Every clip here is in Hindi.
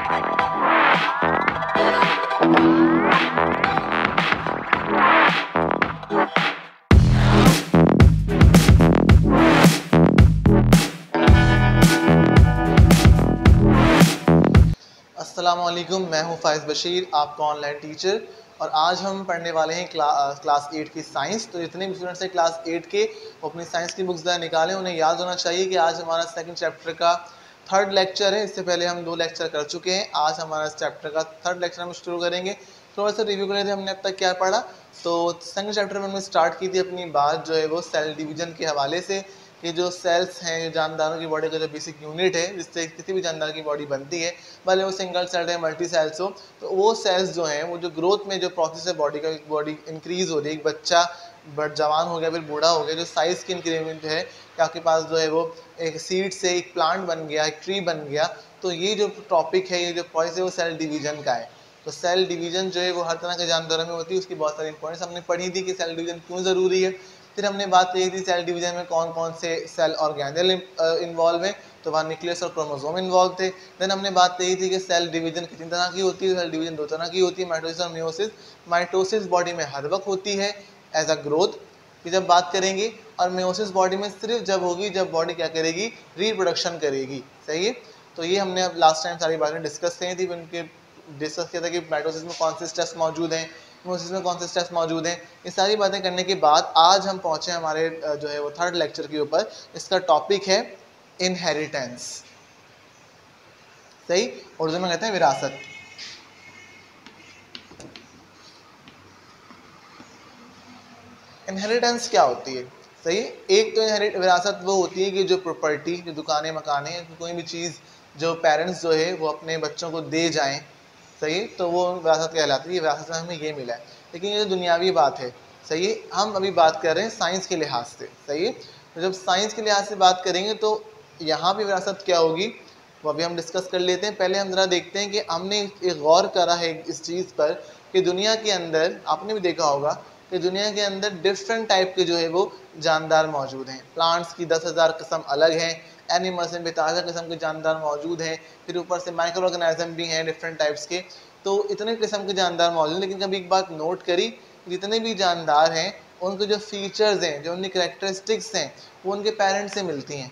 अस्सलामुअलैकुम, मैं हूं फ़ाइज़ बशीर, आपका ऑनलाइन टीचर। और आज हम पढ़ने वाले हैं क्लास 8 की साइंस। तो जितने भी स्टूडेंट्स हैं क्लास 8 के, वो अपनी साइंस की बुक्स निकालें। उन्हें याद होना चाहिए कि आज हमारा सेकंड चैप्टर का थर्ड लेक्चर है। इससे पहले हम 2 लेक्चर कर चुके हैं। आज हमारा चैप्टर का थर्ड लेक्चर हम शुरू करेंगे। थोड़ा सा रिव्यू कर लेते हैं हमने अब तक क्या पढ़ा। तो सेकंड चैप्टर में हमने स्टार्ट की थी अपनी बात जो है वो सेल डिवीजन के हवाले से, कि जो सेल्स हैं, जो जानदारों की बॉडी का जो बेसिक यूनिट है जिससे किसी भी जानदार की बॉडी बनती है, भले वो सिंगल सेल है मल्टी सेल्स हो, तो वो सेल्स जो हैं वो जो ग्रोथ में जो प्रोसेस है बॉडी का, बॉडी इंक्रीज हो रही है, एक बच्चा जवान हो गया फिर बूढ़ा हो गया, जो साइज़ की इंक्रीमेंट है कि आपके पास जो है वो एक सीड से एक प्लांट बन गया, एक ट्री बन गया। तो ये जो टॉपिक है, ये जो प्रोसेस है वो सेल डिवीजन का है। तो सेल डिवीजन जो है वो हर तरह के जानदारों में होती है। उसकी बहुत सारी इंपॉर्टेंस हमने पढ़ी थी कि सेल डिवीजन क्यों ज़रूरी है। फिर हमने बात की थी सेल डिवीजन में कौन कौन से सेल ऑर्गेनेल इन्वॉल्व हैं, तो वहाँ न्यूक्लियस और क्रोमोसोम इन्वॉल्व थे। देन हमने बात की थी कि सेल डिवीजन कितनी तरह की होती है। सेल डिवीजन 2 तरह की होती है, माइटोसिस और मियोसिस। माइटोसिस बॉडी में हर वक्त होती है एज अ ग्रोथ की जब बात करेंगे, और मियोसिस बॉडी में सिर्फ जब होगी जब बॉडी क्या करेगी, रिप्रोडक्शन करेगी। सही है। तो ये हमने अब लास्ट टाइम सारी बातें डिस्कस की थी। उनके डिस्कस किया था कि माइटोसिस में कौन से स्टेप्स मौजूद हैं, मियोसिस में कौन से स्टेप्स मौजूद हैं। ये सारी बातें करने के बाद आज हम पहुंचे हमारे जो है वो थर्ड लेक्चर के ऊपर। इसका टॉपिक है इनहेरिटेंस। सही, उर्दू में कहते हैं विरासत। इनहेरिटेंस क्या होती है? सही, एक तो विरासत वो होती है कि जो प्रॉपर्टी, जो दुकानें मकाने, कोई भी चीज़ जो पेरेंट्स जो है वो अपने बच्चों को दे जाएं, सही, तो वो विरासत कहलाती है। विरासत में हमें ये मिला है। लेकिन ये दुनियावी बात है। सही है। हम अभी बात कर रहे हैं साइंस के लिहाज से। सही है। तो जब साइंस के लिहाज से बात करेंगे तो यहाँ पे विरासत क्या होगी वो अभी हम डिस्कस कर लेते हैं। पहले हम ज़रा देखते हैं कि हमने एक गौर करा है इस चीज़ पर कि दुनिया के अंदर, आपने भी देखा होगा कि दुनिया के अंदर डिफरेंट टाइप के जो है वो जानदार मौजूद हैं। प्लांट्स की 10,000 किस्म अलग हैं, एनिमल्स में 42 किस्म के जानदार मौजूद हैं, फिर ऊपर से माइक्रो ऑर्गेनिज्म भी हैं डिफरेंट टाइप्स के। तो इतने किस्म के जानदार मौजूद हैं। लेकिन कभी एक बात नोट करी, जितने भी जानदार हैं उनके जो फीचर्स हैं, जो उनकी करेक्टरिस्टिक्स हैं, वो उनके पेरेंट्स से मिलती हैं।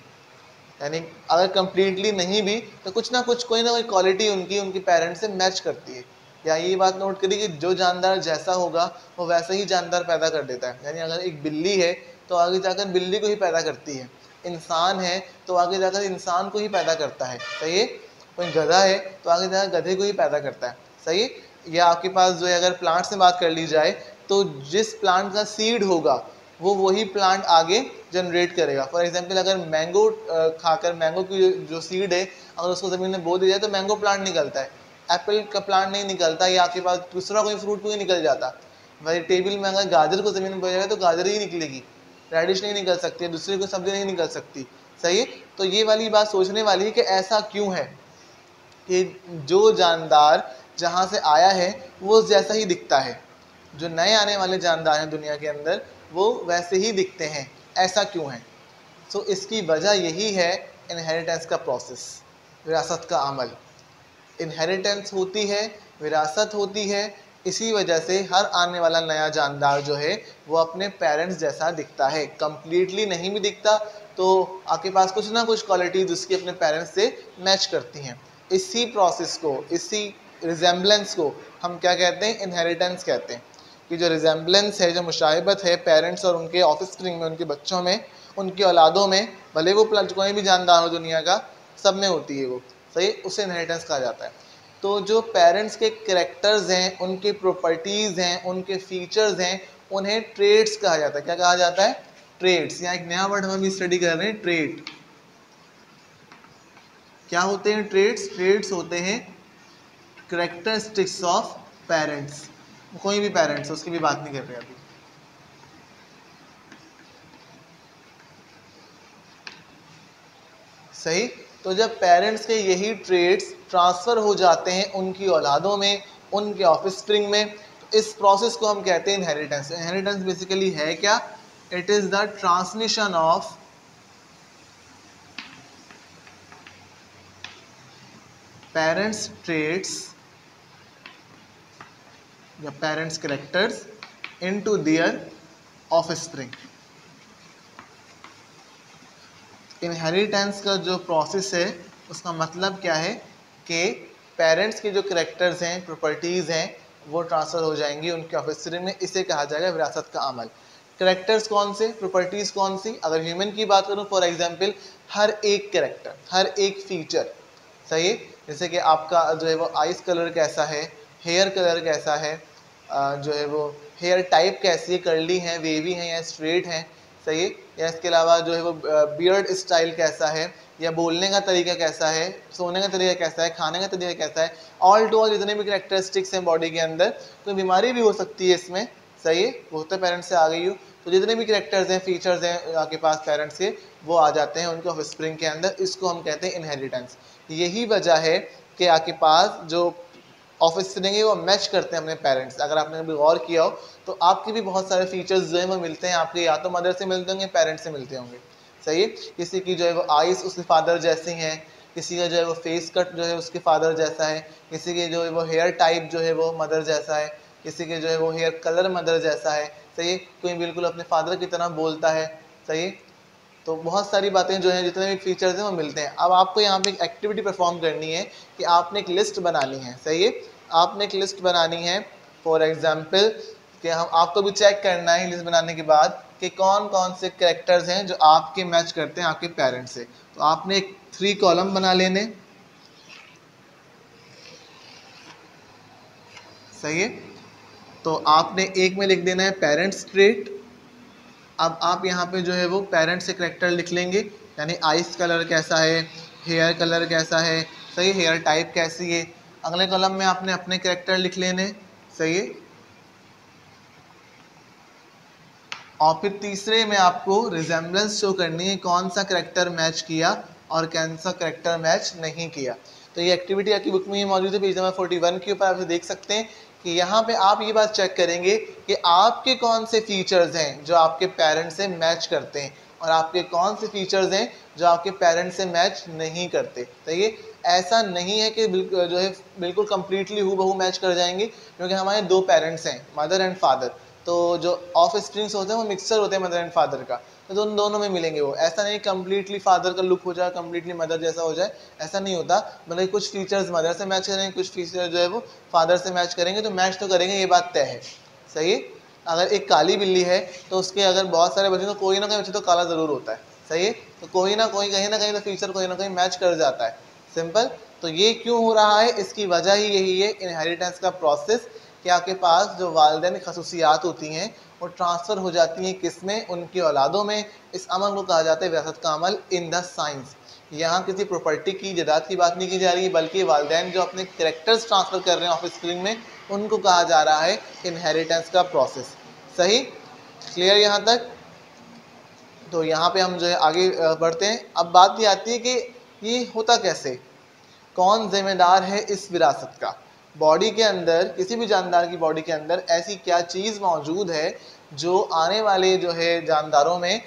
यानी अगर कम्प्लीटली नहीं भी तो कुछ ना कुछ, कोई ना कोई क्वालिटी उनकी उनके पेरेंट्स से मैच करती है। या ये बात नोट करी कि जो जानदार जैसा होगा वो वैसा ही जानदार पैदा कर देता है। यानी अगर एक बिल्ली है तो आगे जाकर बिल्ली को ही पैदा करती है, इंसान है तो आगे जाकर इंसान को ही पैदा करता है। सही है। कोई गधा है तो आगे जाकर गधे को ही पैदा करता है। सही है। या आपके पास जो है अगर प्लांट से बात कर ली जाए तो जिस प्लांट का सीड होगा वो वही प्लांट आगे जनरेट करेगा। फॉर एग्जांपल अगर मैंगो खाकर मैंगो की जो सीड है अगर उसको ज़मीन में बो दिया जाए तो मैंगो प्लांट निकलता है, एप्पल का प्लांट नहीं निकलता, या आपके पास दूसरा कोई फ्रूट कोई निकल जाता। वेजिटेबल में अगर गाजर को ज़मीन में बोया जाए तो गाजर ही निकलेगी, रेडिश नहीं निकल सकती, दूसरी कोई सब्जी नहीं निकल सकती। सही है। तो ये वाली बात सोचने वाली है कि ऐसा क्यों है कि जो जानदार जहाँ से आया है वो जैसा ही दिखता है, जो नए आने वाले जानदार हैं दुनिया के अंदर वो वैसे ही दिखते हैं। ऐसा क्यों है? सो इसकी वजह यही है इनहेरिटेंस का प्रोसेस, विरासत का अमल। इनहेरिटेंस होती है, विरासत होती है, इसी वजह से हर आने वाला नया जानदार जो है वो अपने पेरेंट्स जैसा दिखता है। कम्प्लीटली नहीं भी दिखता तो आपके पास कुछ ना कुछ क्वालिटीज़ उसकी अपने पेरेंट्स से मैच करती हैं। इसी प्रोसेस को, इसी रिजेम्बलेंस को हम क्या कहते हैं? इनहेरिटेंस कहते हैं। कि जो रिजेम्बलेंस है, जो मुशाहिबत है पेरेंट्स और उनके ऑफस्प्रिंग में, उनके बच्चों में, उनकी औलादों में, भले वो कोई भी जानदार हो दुनिया का, सब में होती है वो। सही, उसे इनहेरिटेंस कहा जाता है। तो जो पेरेंट्स के कैरेक्टर्स हैं, उनके प्रॉपर्टीज़ हैं, उनके फीचर्स हैं, उन्हें ट्रेड्स कहा जाता है। क्या कहा जाता है? ट्रेड्स। यहाँ एक नया वर्ड हम अभी स्टडी कर रहे हैं, ट्रेड। क्या होते हैं ट्रेड्स? ट्रेड्स होते हैं कैरेक्टरिस्टिक्स ऑफ पेरेंट्स। कोई भी पेरेंट्स, उसकी भी बात नहीं कर रहे अभी। सही। तो जब पेरेंट्स के यही ट्रेड्स ट्रांसफ़र हो जाते हैं उनकी औलादों में, उनके ऑफस्प्रिंग में, तो इस प्रोसेस को हम कहते हैं इनहेरिटेंस। इनहेरिटेंस बेसिकली है क्या? It is the transmission of parents traits या parents characters into their offspring. Inheritance का जो प्रोसेस है उसका मतलब क्या है कि पेरेंट्स के जो करेक्टर्स हैं, प्रॉपर्टीज़ हैं, वो ट्रांसफ़र हो जाएंगी उनके ऑफस्प्रिंग में। इसे कहा जाएगा विरासत का अमल। करेक्टर्स कौन से, प्रॉपर्टीज़ कौन सी? अगर ह्यूमन की बात करूँ, फॉर एग्जांपल, हर एक करेक्टर, हर एक फीचर, सही है, जैसे कि आपका जो है वो आइस कलर कैसा है, हेयर कलर कैसा है, जो है वो हेयर टाइप कैसी है, कर्ली है, वेवी है या स्ट्रेट है, सही है, या इसके अलावा जो है वो बियर्ड स्टाइल कैसा है, या बोलने का तरीका कैसा है, सोने का तरीका कैसा है, खाने का तरीका कैसा है, ऑल टू ऑल जितने भी कैरेक्टरिस्टिक्स हैं बॉडी के अंदर, कोई बीमारी भी हो सकती है इसमें, सही है, वो तो पेरेंट्स से आ गई हो, तो जितने भी कैरेक्टर्स हैं, फीचर्स हैं आपके पास पेरेंट्स के, वो आ जाते हैं उनके ऑफस्प्रिंग के अंदर। इसको हम कहते हैं इनहेरिटेंस। यही वजह है कि आपके पास जो ऑफस्प्रिंग है वो मैच करते हैं अपने पेरेंट्स। अगर आपने कभी गौर किया हो तो आपके भी बहुत सारे फीचर्स जो हैं वो मिलते हैं आपके, या तो मदर से मिलते होंगे, पेरेंट्स से मिलते होंगे, सही है। किसी की जो है वो आइज़ उसके फादर जैसी हैं, किसी का जो है वो फेस कट जो है उसके फादर जैसा है, किसी के जो है वो हेयर टाइप जो है वो मदर जैसा है, किसी के जो है वो हेयर कलर मदर जैसा है, सही है, कोई बिल्कुल अपने फादर की तरह बोलता है, सही है। तो बहुत सारी बातें जो हैं, जितने भी फीचर्स हैं वो मिलते हैं। अब आपको यहाँ पे एक एक्टिविटी परफॉर्म करनी है कि आपने एक लिस्ट बनानी है, सही है, आपने एक लिस्ट बनानी है। फॉर एग्जांपल कि हम आपको भी चेक करना है लिस्ट बनाने के बाद कि कौन कौन से कैरेक्टर्स हैं जो आपके मैच करते हैं आपके पेरेंट्स से। तो आपने एक 3 कॉलम बना लेने, सही है। तो आपने एक में लिख देना है पेरेंट्स ट्रेट। अब आप यहाँ पे जो है वो पेरेंट्स से करेक्टर लिख लेंगे, यानी आइस कलर कैसा है, हेयर कलर कैसा है, सही, हेयर टाइप कैसी है। अगले कॉलम में आपने अपने करेक्टर लिख लेने, सही है। और फिर तीसरे में आपको रिजेम्बलेंस शो करनी है, कौन सा करेक्टर मैच किया और कौन सा करेक्टर मैच नहीं किया। तो ये एक्टिविटी आपकी बुक में ही मौजूद है, पेज नंबर 41 के ऊपर। आप देख सकते हैं कि यहाँ पे आप ये बात चेक करेंगे कि आपके कौन से फीचर्स हैं जो आपके पेरेंट्स से मैच करते हैं और आपके कौन से फीचर्स हैं जो आपके पेरेंट्स से मैच नहीं करते। तो ये ऐसा नहीं है कि बिल्कुल जो है बिल्कुल कंप्लीटली हूबहू मैच कर जाएंगे, क्योंकि हमारे 2 पेरेंट्स हैं, मदर एंड फादर। तो जो ऑफ स्प्रिंग्स होते हैं वो मिक्सचर होते हैं मदर एंड फादर का, तो दोनों में मिलेंगे वो। ऐसा नहीं कंप्लीटली फादर का लुक हो जाए, कंप्लीटली मदर जैसा हो जाए, ऐसा नहीं होता। मतलब कुछ फीचर्स मदर से मैच करेंगे, कुछ फीचर जो है वो फादर से मैच करेंगे, तो मैच तो करेंगे, ये बात तय है, सही है। अगर एक काली बिल्ली है तो उसके अगर बहुत सारे बच्चे, तो कोई ना कोई बच्चे तो काला ज़रूर होता है, सही है। तो कोई ना कोई कहीं ना कहीं तो फीचर कोई ना कोई मैच कर जाता है, सिंपल। तो ये क्यों हो रहा है, इसकी वजह ही यही है, इनहेरिटेंस का प्रोसेस, कि आपके पास जो वालिदैन की खसूसियात होती हैं वो ट्रांसफ़र हो जाती हैं किसमें, उनकी औलादों में। इस अमल को कहा जाता है विरासत का अमल इन द साइंस। यहाँ किसी प्रॉपर्टी की, जायदाद की बात नहीं की जा रही, बल्कि वालिदैन जो अपने कैरेक्टर्स ट्रांसफ़र कर रहे हैं ऑफस्प्रिंग में, उनको कहा जा रहा है इनहेरिटेंस का प्रोसेस। सही, क्लियर यहाँ तक? तो यहाँ पे हम जो है आगे बढ़ते हैं। अब बात ये आती है कि ये होता कैसे, कौन जिम्मेदार है इस विरासत का। बॉडी के अंदर, किसी भी जानदार की बॉडी के अंदर ऐसी क्या चीज़ मौजूद है जो आने वाले जो है जानदारों में,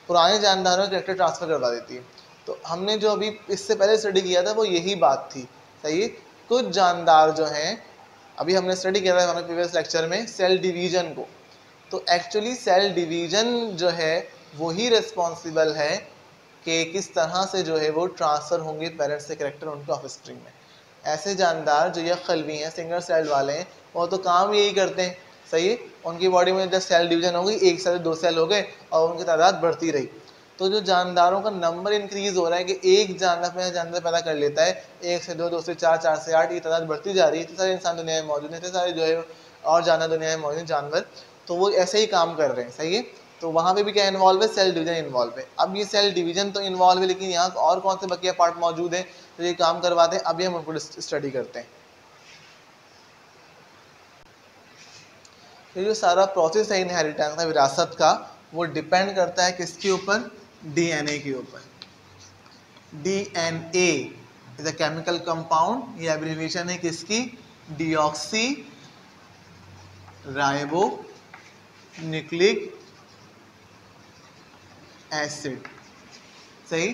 पुराने जानदारों में कैरेक्टर ट्रांसफ़र करवा देती है। तो हमने जो अभी इससे पहले स्टडी किया था वो यही बात थी, सही है। कुछ जानदार जो हैं, अभी हमने स्टडी किया था हमारे प्रीवियस लेक्चर में सेल डिवीज़न को। तो एक्चुअली सेल डिवीज़न जो है वही रिस्पॉन्सिबल है कि किस तरह से जो है वो ट्रांसफ़र होंगे पेरेंट्स से कैरेक्टर उनके ऑफस्प्रिंग में। ऐसे जानदार जो यह खलवी हैं, सिंगल सेल वाले हैं, वो तो काम यही करते हैं, सही है। उनकी बॉडी में जब सेल डिवीज़न हो गई, 1 सेल 2 सेल हो गए और उनकी तादाद बढ़ती रही। तो जो जानदारों का नंबर इंक्रीज़ हो रहा है कि एक जानदार पैदा कर लेता है, 1 से 2, 2 से 4, 4 से 8, ये तादाद बढ़ती जा रही है। इतने सारे इंसान दुनिया में मौजूद हैं, इतने सारे जो है और जानवर दुनिया में मौजूद हैं, जानवर, तो वो ऐसे ही काम कर रहे हैं, सही है। तो वहाँ पे भी क्या इन्वॉल्व है, सेल डिवीज़न इन्वॉल्व है। अब ये सेल डिवीज़न तो इन्वॉल्व है, लेकिन यहाँ और कौन से बकिया पार्ट मौजूद हैं तो ये काम करवाते हैं, अभी हम उनको स्टडी करते हैं। ये जो सारा प्रोसेस है इनहेरिटेंस का, विरासत का, वो डिपेंड करता है किसके ऊपर, डीएनए के ऊपर। DNA is a chemical compound, ये एब्रिविएशन है किसकी, डीऑक्सी राइबो न्यूक्लिक एसिड, सही,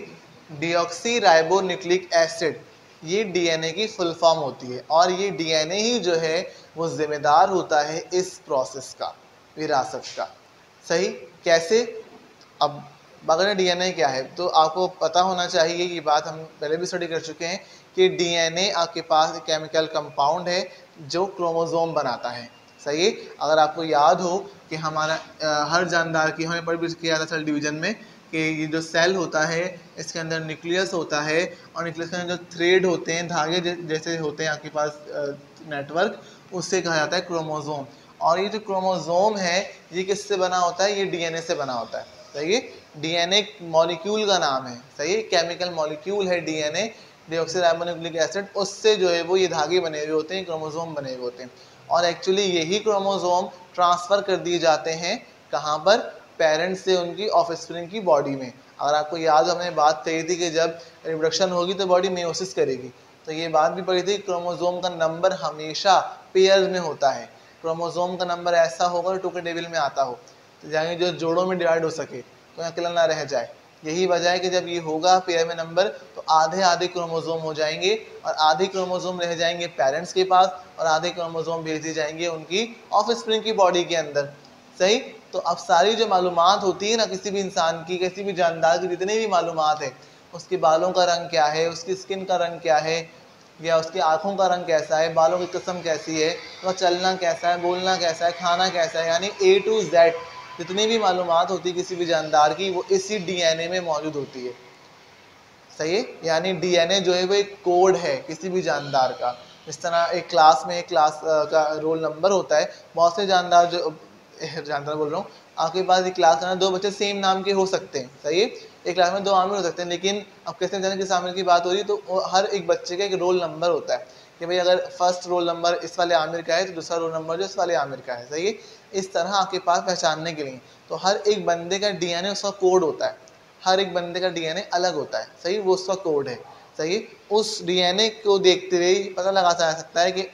डीऑक्सी राइबो न्यूक्लिक एसिड। ये डीएनए की फुल फॉर्म होती है, और ये डीएनए ही जो है वो जिम्मेदार होता है इस प्रोसेस का, विरासत का। सही? कैसे? अब अगर डीएनए क्या है तो आपको पता होना चाहिए, ये बात हम पहले भी स्टडी कर चुके हैं कि डीएनए आपके पास एक केमिकल कंपाउंड है जो क्रोमोसोम बनाता है। सही है? अगर आपको याद हो कि हमारा हर जानदार की हमने पढ़ किया था सेल डिवीजन में कि ये जो सेल होता है इसके अंदर न्यूक्लियस होता है, और न्यूक्लियस के अंदर जो थ्रेड होते हैं, धागे जैसे होते हैं आपके पास नेटवर्क, उससे कहा जाता है क्रोमोसोम। और ये जो क्रोमोसोम है ये किससे बना होता है? ये डीएनए से बना होता है। सही है? डीएनए मॉलिक्यूल का नाम है। सही है? केमिकल मॉलिक्यूल है डीएनए, डीऑक्सीराइबोन्यूक्लिक एसिड, उससे जो है वो ये धागे बने हुए होते हैं, क्रोमोसोम बने हुए होते हैं। और एक्चुअली यही क्रोमोसोम ट्रांसफ़र कर दिए जाते हैं कहाँ पर? पेरेंट्स से उनकी ऑफस्प्रिंग की बॉडी में। अगर आपको याद हो, हमने बात कही थी कि जब रिप्रोडक्शन होगी तो बॉडी मेयोसिस करेगी, तो ये बात भी पढ़ी थी क्रोमोसोम का नंबर हमेशा पेयर्स में होता है। क्रोमोसोम का नंबर ऐसा होगा टू के टेबल में आता हो, तो जाएंगे जो जोड़ों में डिवाइड हो सके, तो अकेला ना रह जाए। यही वजह है कि जब ये होगा पेयर में नंबर, तो आधे आधे क्रोमोसोम हो जाएंगे, और आधे क्रोमोसोम रह जाएंगे पेरेंट्स के पास, और आधे क्रोमोसोम भेज दिए जाएंगे उनकी ऑफस्प्रिंग की बॉडी के अंदर। सही? तो अब सारी जो मालूमात होती है ना किसी भी इंसान की, किसी भी जानदार की, जितनी भी मालूमात है, उसके बालों का रंग क्या है, उसकी स्किन का रंग क्या है, या उसकी आँखों का रंग कैसा है, बालों की किस्म कैसी है, उसका चलना कैसा है, बोलना कैसा है, खाना कैसा है, यानी A to Z जितनी भी मालूमात होती है किसी भी जानदार की, वो इसी डीएनए में मौजूद होती है। सही है? यानी डीएनए जो है वो एक कोड है किसी भी जानदार का। इस तरह एक क्लास में एक क्लास का रोल नंबर होता है, बहुत से जानदार जो जानदार बोल रहा हूँ, आपके पास एक क्लास में 2 बच्चे सेम नाम के हो सकते हैं। सही है? एक क्लास में 2 आमिर हो सकते हैं, लेकिन अब कैसे जाने किस आमिर की बात हो रही है, तो हर एक बच्चे का एक रोल नंबर होता है कि भाई अगर फर्स्ट रोल नंबर इस वाले आमिर का है तो दूसरा रोल नंबर जो इस वाले आमिर का है। सही है? इस तरह आपके पास पहचानने के लिए, तो हर एक बंदे का डीएनए उसका कोड होता है, हर एक बंदे का डीएनए अलग होता है। सही? वो उसका कोड है। सही? उस डीएनए को देखते हुए पता लगा जा सकता है कि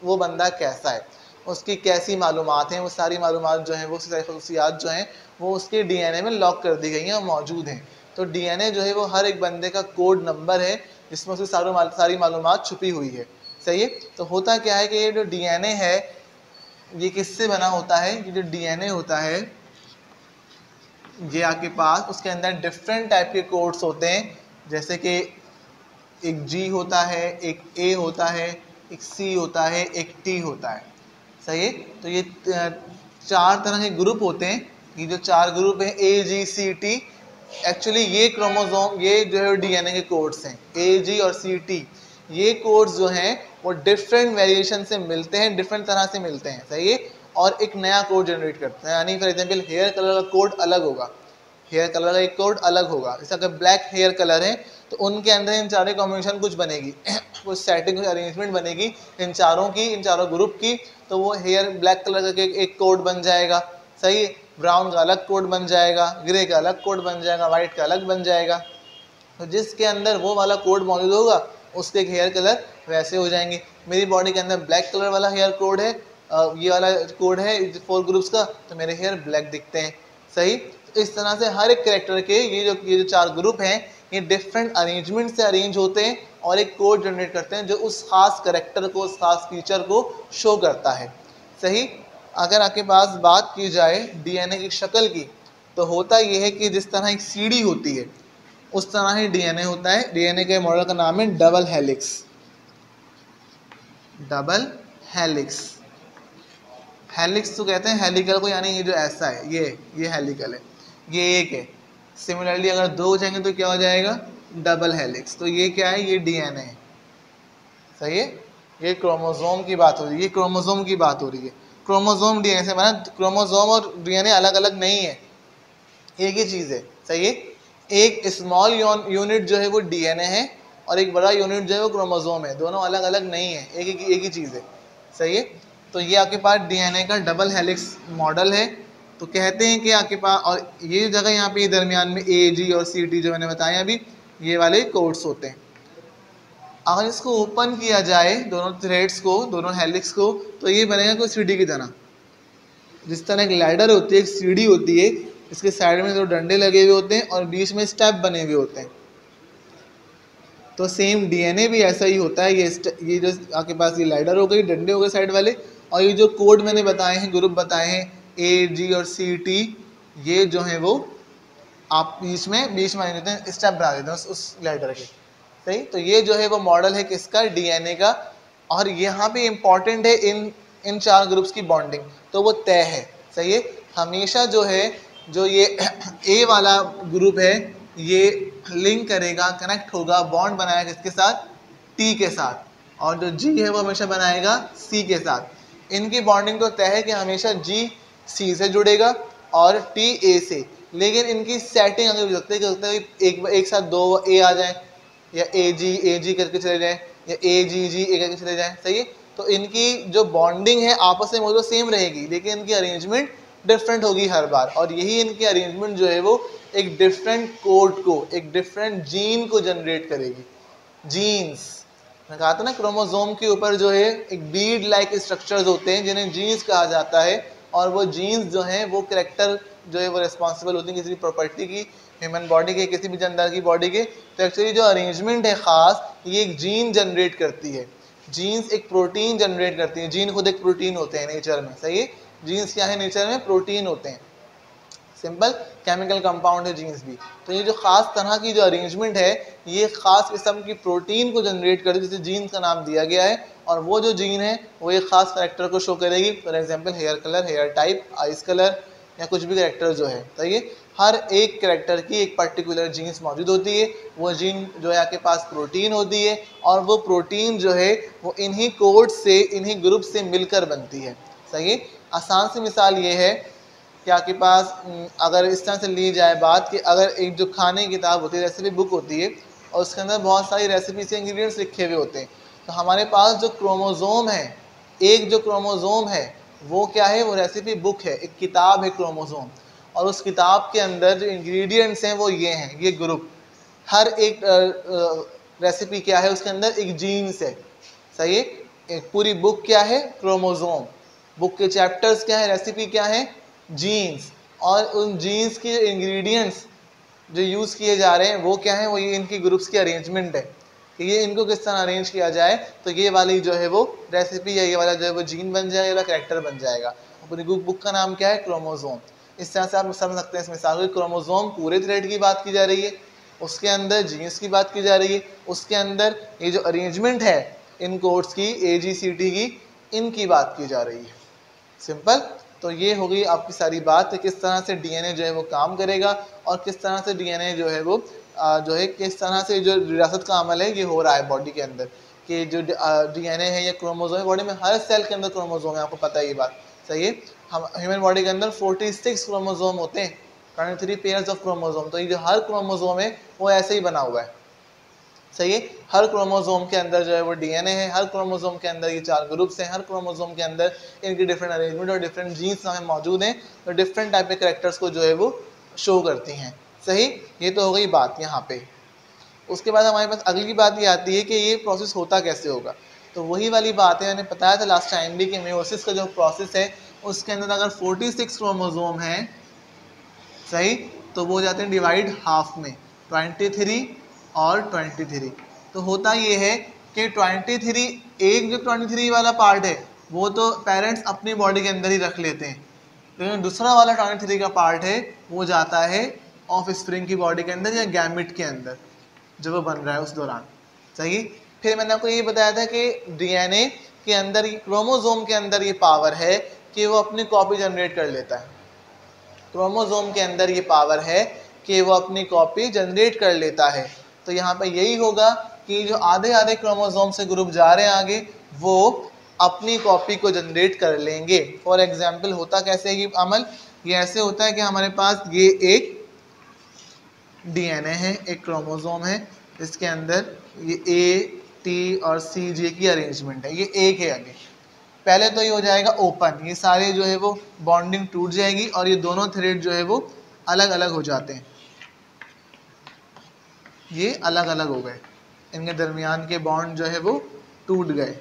वो बंदा कैसा है, उसकी कैसी मालूमात हैं, वो सारी मालूमात जो हैं, वो खसूसियात जो हैं, वो उसके डीएनए में लॉक कर दी गई हैं और मौजूद हैं। तो डीएनए जो है वो हर एक बंदे का कोड नंबर है जिसमें उसकी सारी मालूमात छुपी हुई है। सही है? तो होता क्या है कि ये जो डीएनए है ये किससे बना होता है? ये जो डीएनए होता है ये आपके पास उसके अंदर डिफरेंट टाइप के कोड्स होते हैं, जैसे कि एक G होता है, एक A होता है, एक C होता है, एक T होता है। सही है? तो ये 4 तरह के ग्रुप होते हैं। ये जो 4 ग्रुप हैं A, G, C, T, actually ये क्रोमोसोम, ये जो है डीएनए के कोड्स हैं A, G और C, T। ये कोड्स जो हैं वो डिफरेंट वेरिएशन से मिलते हैं, डिफरेंट तरह से मिलते हैं। सही है? और एक नया कोड जनरेट करते हैं। यानी फॉर एग्जाम्पल हेयर कलर का कोड अलग होगा, हेयर कलर का एक कोड अलग होगा। जैसे अगर ब्लैक हेयर कलर है तो उनके अंदर इन चारों कॉम्बिनेशन कुछ बनेगी कुछ सेटिंग, कुछ अरेंजमेंट बनेगी इन चारों की, इन चारों ग्रुप की, तो वो हेयर ब्लैक कलर का एक कोड बन जाएगा। सही? ब्राउन का अलग कोड बन जाएगा, ग्रे का अलग कोड बन जाएगा, वाइट का अलग बन जाएगा। तो जिसके अंदर वो वाला कोड मौजूद होगा उसके हेयर कलर वैसे हो जाएंगे। मेरी बॉडी के अंदर ब्लैक कलर वाला हेयर कोड है, ये वाला कोड है 4 ग्रुप्स का, तो मेरे हेयर ब्लैक दिखते हैं। सही? तो इस तरह से हर एक कैरेक्टर के ये जो 4 ग्रुप हैं ये डिफरेंट अरेंजमेंट से अरेंज होते हैं और एक कोड जनरेट करते हैं जो उस खास कैरेक्टर को, उस खास फीचर को शो करता है। सही? अगर आपके पास बात की जाए डीएनए की शक्ल की, तो होता यह है कि जिस तरह एक सीढ़ी होती है उस तरह ही डीएनए होता है। डीएनए के मॉडल का नाम है double helix. Double helix, helix तो कहते हैं हेलिकल को, यानी ये जो ऐसा है ये हेलिकल है, ये एक है। सिमिलरली अगर 2 हो जाएंगे तो क्या हो जाएगा? Double helix. तो ये क्या है? ये डीएनए है। सही है? ये क्रोमोसोम की बात हो रही है, ये क्रोमोसोम की बात हो रही है। क्रोमोसोम डीएनए से बना, क्रोमोसोम और डीएनए अलग अलग नहीं है, एक ही चीज़ है। सही है? एक स्मॉल यूनिट जो है वो डीएनए है और एक बड़ा यूनिट जो है वो क्रोमोसोम है, दोनों अलग अलग नहीं है, एक ही चीज़ है। सही है? तो ये आपके पास डीएनए का डबल हेलिक्स मॉडल है। तो कहते हैं कि आपके पास, और ये जगह यहाँ पे दरमियान में A, G और C, T जो मैंने बताया अभी, ये वाले कोड्स होते हैं। अगर इसको ओपन किया जाए दोनों थ्रेड्स को, दोनों हेलिक्स को, तो ये बनेगा कोई सीढ़ी की तरह। जिस तरह एक लैडर होती है, एक सीढ़ी होती है, इसके साइड में 2 डंडे लगे हुए होते हैं और बीच में स्टेप बने हुए होते हैं। तो सेम डीएनए भी ऐसा ही होता है। ये जो आपके पास ये लाइडर हो गई, डंडे हो गए साइड वाले, और ये जो कोड मैंने बताए हैं, ग्रुप बताए हैं ए, जी और सी, टी, ये जो है वो आप बीच में आ देते हैं, स्टेप बना देते हैं उस लाइडर के। सही, तो ये जो है वो मॉडल है किसका, डीएनए का। और यहाँ पे इम्पॉर्टेंट है इन 4 ग्रुप्स की बॉन्डिंग, तो वो तय है। सही है, हमेशा जो है जो ये ए वाला ग्रुप है ये लिंक करेगा, कनेक्ट होगा, बॉन्ड बनाएगा किसके साथ, टी के साथ, और जो जी है वो हमेशा बनाएगा सी के साथ। इनकी बॉन्डिंग तो तय है कि हमेशा जी सी से जुड़ेगा और टी ए से, लेकिन इनकी सेटिंग अगर हो सकता है एक साथ 2 ए आ जाए, या ए जी करके चले जाए, या ए जी करके चले जाए। सही है, तो इनकी जो बॉन्डिंग है आपस में वो सेम रहेगी, लेकिन इनकी अरेंजमेंट डिफरेंट होगी हर बार, और यही इनकी अरेंजमेंट जो है वो एक डिफरेंट कोड को, एक डिफरेंट जीन को जनरेट करेगी। जीन्स, मैं कहा था ना, क्रोमोसोम के ऊपर जो है एक बीड लाइक स्ट्रक्चर्स होते हैं जिन्हें जीन्स कहा जाता है, और वो जीन्स जो हैं वो कैरेक्टर जो है वो रिस्पॉन्सिबल होती है किसी भी प्रॉपर्टी की, ह्यूमन बॉडी के, किसी भी जानदार की बॉडी के। तो एक्चुअली जो अरेंजमेंट है ख़ास, ये एक जीन जनरेट करती है। जीन्स एक प्रोटीन जनरेट करती है, जीन खुद एक प्रोटीन होते हैं नेचर में। सही है, जीन्स क्या है नेचर में, प्रोटीन होते हैं, सिंपल केमिकल कंपाउंड है जीन्स भी। तो ये जो ख़ास तरह की जो अरेंजमेंट है ये ख़ास किस्म की प्रोटीन को जनरेट करती है, जिसे जीन्स का नाम दिया गया है, और वो जो जीन है वो एक ख़ास करेक्टर को शो करेगी। For example hair colour, hair type, eyes colour, या कुछ भी करेक्टर जो है। तो ये हर एक करेक्टर की एक पर्टिकुलर जीन्स मौजूद होती है, वो जीन जो है आपके पास प्रोटीन होती है, और वो प्रोटीन जो है वो इन्हीं कोड से, इन्हीं ग्रुप से मिलकर बनती है। सही है, आसान सी मिसाल ये है कि आपके पास अगर इस तरह से ली जाए बात कि अगर एक जो खाने की किताब होती है, रेसिपी बुक होती है, और उसके अंदर बहुत सारी रेसिपी से इंग्रेडिएंट्स लिखे हुए होते हैं, तो हमारे पास जो क्रोमोसोम है, एक जो क्रोमोसोम है वो क्या है, वो रेसिपी बुक है, एक किताब है क्रोमोसोम, और उस किताब के अंदर जो इंग्रेडिएंट्स हैं वो ये हैं, ये ग्रुप। हर एक रेसिपी क्या है, उसके अंदर एक जीन्स है। सही है, एक पूरी बुक क्या है, क्रोमोसोम, बुक के चैप्टर्स क्या है, रेसिपी क्या है, जीन्स, और उन जीन्स के इंग्रेडिएंट्स जो यूज़ किए जा रहे हैं वो क्या है, वो ये इनकी ग्रुप्स की अरेंजमेंट है कि ये इनको किस तरह अरेंज किया जाए, तो ये वाली जो है वो रेसिपी या ये वाला जो है वो जीन बन जाएगा, ये वाला कैरेक्टर बन जाएगा। पूरी बुक का नाम क्या है, क्रोमोसोम। इस तरह से आप समझ सकते हैं इस मिसाल में, क्रोमोसोम पूरे थ्रेड की बात की जा रही है, उसके अंदर जीन्स की बात की जा रही है, उसके अंदर ये जो अरेंजमेंट है इन कोड्स की, AGCT की, इनकी बात की जा रही है। सिंपल। तो ये हो गई आपकी सारी बात है किस तरह से डीएनए जो है वो काम करेगा, और किस तरह से डीएनए जो है वो किस तरह से जो विरासत का अमल है ये हो रहा है बॉडी के अंदर, कि जो डीएनए है या क्रोमोसोम है, बॉडी में हर सेल के अंदर क्रोमोसोम है, आपको पता है ये बात। सही है, हम ह्यूमन बॉडी के अंदर 46 क्रोमोसोम होते हैं, 23 पेयर्स ऑफ क्रोमोसोम। तो ये जो हर क्रोमोसोम है वो ऐसे ही बना हुआ है। सही है, हर क्रोमोसोम के अंदर जो है वो डीएनए है, हर क्रोमोसोम के अंदर ये 4 ग्रुप्स हैं, हर क्रोमोसोम के अंदर इनकी डिफरेंट अरेंजमेंट और डिफरेंट जीन्स हमें मौजूद हैं, तो डिफरेंट टाइप के कैरेक्टर्स को जो है वो शो करती हैं। सही, ये तो हो गई बात यहाँ पे। उसके बाद हमारे पास अगली बात ये आती है कि ये प्रोसेस होता कैसे होगा। तो वही वाली बात है, मैंने बताया था लास्ट टाइम भी कि मेयोसिस का जो प्रोसेस है उसके अंदर अगर 46 क्रोमोसोम हैं, सही, तो वो हो जाते हैं डिवाइड हाफ में, 23 और 23। तो होता ये है कि 23, एक जो 23 वाला पार्ट है वो तो पेरेंट्स अपनी बॉडी के अंदर ही रख लेते हैं, लेकिन दूसरा वाला 23 का पार्ट है वो जाता है ऑफ स्प्रिंग की बॉडी के अंदर या गैमिट के अंदर जो वो बन रहा है उस दौरान। सही, फिर मैंने आपको ये बताया था कि डीएनए के अंदर, क्रोमोसोम के अंदर ये पावर है कि वो अपनी कॉपी जनरेट कर लेता है। क्रोमोसोम के अंदर ये पावर है कि वो अपनी कॉपी जनरेट कर लेता है। तो यहाँ पे यही होगा कि जो आधे आधे क्रोमोसोम से ग्रुप जा रहे हैं आगे, वो अपनी कॉपी को जनरेट कर लेंगे। फॉर एग्जाम्पल होता कैसे है ये अमल, ये ऐसे होता है कि हमारे पास ये एक डीएनए है, एक क्रोमोसोम है, इसके अंदर ये A, T और C, J की अरेंजमेंट है, ये एक है। आगे पहले तो ये हो जाएगा ओपन, ये सारे जो है वो बॉन्डिंग टूट जाएगी और ये दोनों थ्रेड जो है वो अलग अलग हो जाते हैं, ये अलग अलग हो गए, इनके दरमियान के बॉन्ड जो है वो टूट गए।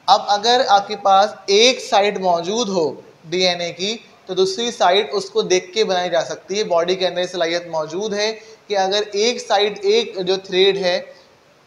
अब अगर आपके पास एक साइड मौजूद हो डीएनए की, तो दूसरी साइड उसको देख के बनाई जा सकती है। बॉडी के अंदर सलाहियत मौजूद है कि अगर एक साइड, एक जो थ्रेड है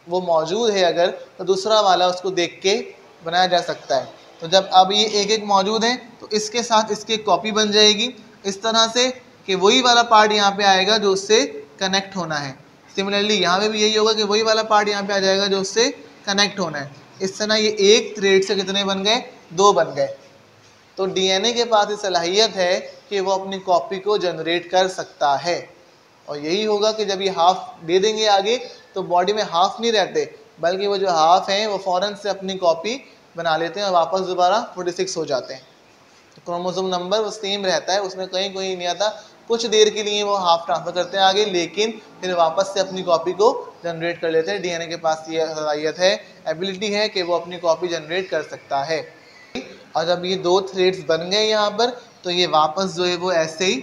वो मौजूद है अगर, तो दूसरा वाला उसको देख के बनाया जा सकता है। तो जब अब ये एक एक मौजूद है तो इसके साथ इसकी कॉपी बन जाएगी इस तरह से कि वही वाला पार्ट यहाँ पे आएगा जो उससे कनेक्ट होना है। सिमिलरली यहाँ पे भी यही होगा कि वही वाला पार्ट यहाँ पे आ जाएगा जो उससे कनेक्ट होना है। इस तरह ये एक थ्रेड से कितने बन गए, 2 बन गए। तो डीएनए के पास ये सलाहियत है कि वो अपनी कॉपी को जनरेट कर सकता है। और यही होगा कि जब ये हाफ दे देंगे आगे तो बॉडी में हाफ नहीं रहते, बल्कि वो जो हाफ हैं वो फ़ौरन से अपनी कॉपी बना लेते हैं और वापस दोबारा 46 हो जाते हैं। तो क्रोमोसोम नंबर वो सेम रहता है, उसमें कहीं कोई नहीं आता। कुछ देर के लिए वो हाफ ट्रांसफ़र करते हैं आगे, लेकिन फिर वापस से अपनी कॉपी को जनरेट कर लेते हैं। डीएनए के पास ये सलाहियत है, एबिलिटी है कि वो अपनी कॉपी जनरेट कर सकता है। और जब ये 2 थ्रेड्स बन गए यहाँ पर, तो ये वापस जो है वो ऐसे ही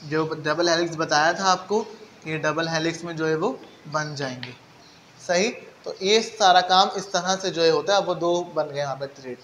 जो डबल हेलिक्स बताया था आपको, ये डबल हेलिक्स में जो है वो बन जाएंगे। सही, तो ये सारा काम इस तरह से जो है होता है। अब वो 2 बन गए यहाँ पर थ्रेड।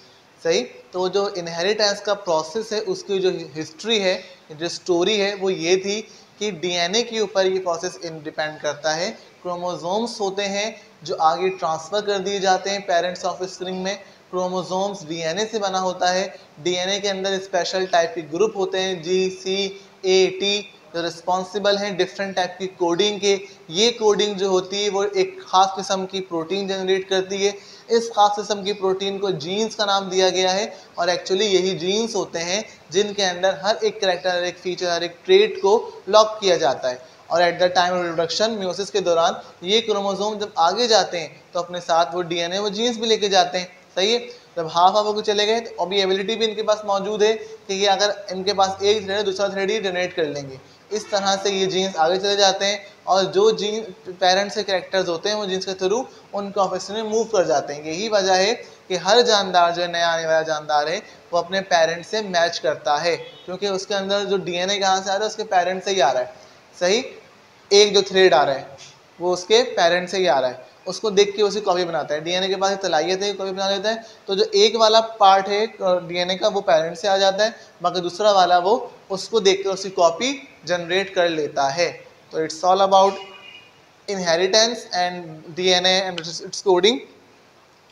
सही, तो जो इनहेरिटेंस का प्रोसेस है उसकी जो हिस्ट्री है, जो स्टोरी है, वो ये थी कि डीएनए के ऊपर ये प्रोसेस डिपेंड करता है। क्रोमोसोम्स होते हैं जो आगे ट्रांसफ़र कर दिए जाते हैं पेरेंट्स ऑफस्प्रिंग में। क्रोमोसोम्स डीएनए से बना होता है। डीएनए के अंदर स्पेशल टाइप के ग्रुप होते हैं जी, सी, ए, टी, जो रिस्पॉन्सिबल हैं डिफरेंट टाइप की कोडिंग के। ये कोडिंग जो होती है वो एक ख़ास किस्म की प्रोटीन जनरेट करती है। इस ख़ास किस्म की प्रोटीन को जीन्स का नाम दिया गया है, और एक्चुअली यही जीन्स होते हैं जिनके अंदर हर एक करैक्टर, हर एक फीचर, हर एक ट्रेट को लॉक किया जाता है। और at the time of reproduction, meiosis के दौरान, ये क्रोमोसोम जब आगे जाते हैं तो अपने साथ वो डीएनए, वो जीन्स भी लेके जाते हैं। सही है, जब हाफ हाफ होकर चले गए तो अभी एबिलिटी भी इनके पास मौजूद है कि ये अगर इनके पास एक थ्रेड है, दूसरा थ्रेड ही जनरेट कर लेंगे। इस तरह से ये जीन्स आगे चले जाते हैं, और जो जीन पेरेंट्स के कैरेक्टर्स होते हैं वो जीन्स के थ्रू उनके ऑफिस में मूव कर जाते हैं। यही वजह है कि हर जानदार जो नया आने वाला जानदार है वो अपने पेरेंट्स से मैच करता है, क्योंकि उसके अंदर जो डीएनए कहाँ से आ रहा है, उसके पेरेंट्स से ही आ रहा है। सही, एक जो थ्रेड आ रहा है वो उसके पेरेंट्स से ही आ रहा है, उसको देख के उसकी कॉपी बनाता है। डीएनए के पास एक सलाहियत है, कॉपी बना लेता है। तो जो एक वाला पार्ट है डीएनए का वो पेरेंट्स से आ जाता है, बाकी दूसरा वाला वो उसको देख के उसकी कॉपी जनरेट कर लेता है। तो it's all about inheritance and DNA and its coding.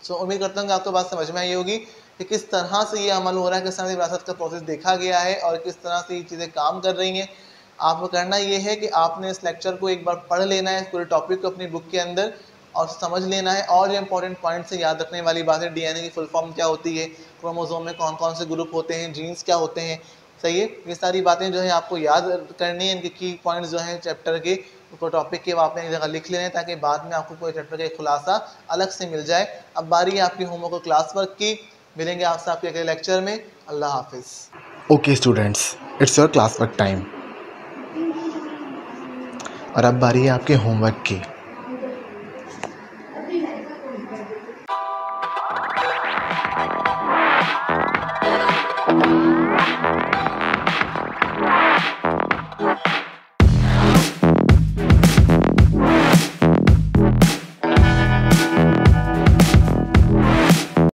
So उम्मीद करता हूँ कि आपको बात समझ में आई होगी कि किस तरह से ये अमल हो रहा है, किस तरह से विरासत का प्रोसेस देखा गया है और किस तरह से ये चीज़ें काम कर रही हैं। आपको करना ये है कि आपने इस लेक्चर को एक बार पढ़ लेना है, पूरे टॉपिक को अपनी बुक के अंदर, और समझ लेना है। और ये इंपॉर्टेंट पॉइंट से याद रखने वाली बात है, डीएनए की फुल फॉर्म क्या होती है, क्रोमोसोम में कौन कौन से ग्रुप होते हैं, जीन्स क्या होते हैं। सही है, ये सारी बातें जो है आपको याद करनी है। इनके की पॉइंट्स जो हैं चैप्टर के, उसको टॉपिक के आपने एक जगह लिख लेना है, ताकि बाद में आपको कोई चैप्टर का खुलासा अलग से मिल जाए। अब बारी है आपकी होमवर्क और क्लास वर्क की। मिलेंगे आपसे आपके अगले लेक्चर में। अल्लाह हाफिज़। Okay students, it's your class work time. और अब बारी है आपके होमवर्क की।